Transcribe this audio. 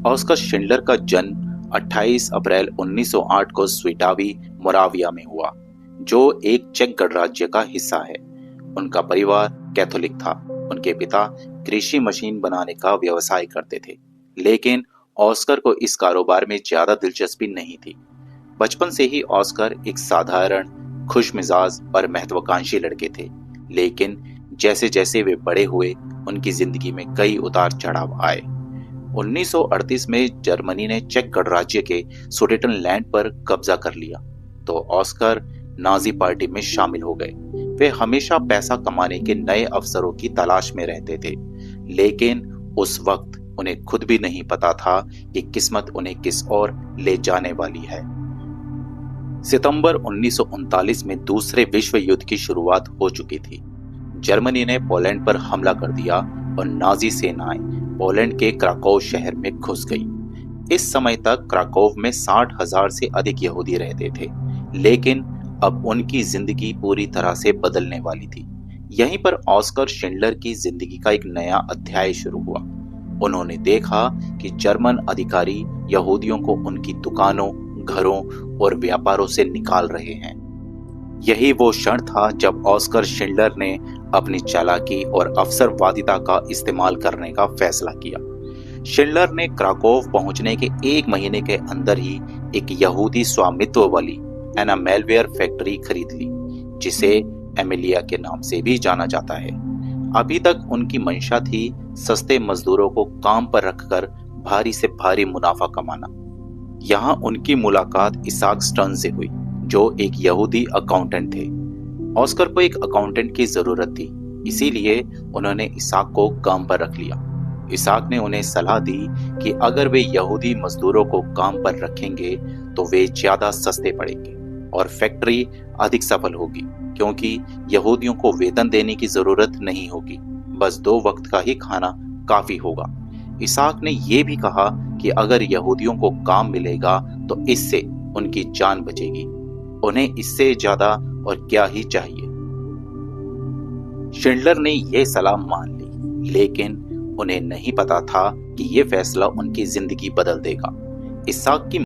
Oscar Schindler का जन्म 28 अप्रैल 1908 को स्वीटावी मोराविया में हुआ, जो एक चेक गणराज्य का हिस्सा है। उनका परिवार कैथोलिक था। उनके पिता कृषि मशीन बनाने का व्यवसाय करते थे, लेकिन ऑस्कर को इस कारोबार में ज्यादा दिलचस्पी नहीं थी। बचपन से ही ऑस्कर एक साधारण, खुशमिजाज और महत्वाकांक्षी लड़के थे, लेकिन जैसे जैसे वे बड़े हुए, उनकी जिंदगी में कई उतार चढ़ाव आए। 1938 में जर्मनी ने चेक गणराज्य के सुडेटनलैंड पर कब्जा कर लिया, तो ऑस्कर नाजी पार्टी में शामिल हो गए। वे हमेशा पैसा कमाने के नए अवसरों की तलाश में रहते थे, लेकिन उस वक्त उन्हें खुद भी नहीं पता था कि किस्मत उन्हें किस ओर ले जाने वाली है। सितंबर 1939 में दूसरे विश्व युद्ध की शुरुआत हो चुकी थी। जर्मनी ने पोलैंड पर हमला कर दिया और नाजी सेनाएं पोलैंड के क्राकोव शहर में घुस गई। इस समय तक क्राकोव में 60,000 से अधिक यहूदी रहते थे, लेकिन अब उनकी जिंदगी पूरी तरह से बदलने वाली थी। यहीं पर ऑस्कर शिंडलर की जिंदगी का एक नया अध्याय शुरू हुआ। उन्होंने देखा कि जर्मन अधिकारी यहूदियों को उनकी दुकानों, घरों और व्यापारों से निकाल रहे हैं। यही वो क्षण था जब ऑस्कर शिंडलर ने अपनी चालाकी और अवसरवादिता का इस्तेमाल करने का फैसला किया। शिंडलर ने क्राकोव पहुंचने के 1 महीने के अंदर ही एक यहूदी स्वामित्व वाली एना मेलवेयर फैक्ट्री खरीद ली, जिसे एमिलिया के नाम से भी जाना जाता है। अभी तक उनकी मंशा थी सस्ते मजदूरों को काम पर रखकर भारी से भारी मुनाफा कमाना। यहाँ उनकी मुलाकात इसाक स्टर्न से हुई, जो एक यहूदी अकाउंटेंट थे। ऑस्कर को एक अकाउंटेंट की जरूरत थी, इसीलिए उन्होंने इसाक को काम पर रख लिया। इसाक ने उन्हें सलाह दी कि अगर वे यहूदी मजदूरों को काम पर रखेंगे तो वे ज्यादा सस्ते पड़ेंगे और फैक्ट्री अधिक सफल होगी, क्योंकि यहूदियों को वेतन देने की जरूरत नहीं होगी, बस 2 वक्त का ही खाना काफी होगा। इसाक ने यह भी कहा कि अगर यहूदियों को काम मिलेगा तो इससे उनकी जान बचेगी। उन्हें इससे ज्यादा और क्या ही चाहिए। शिंडलर ने यह सलाह मान ली, लेकिन उन्हें नहीं पता था कि यह फैसला उनकी जिंदगी बदल देगा। इसाक की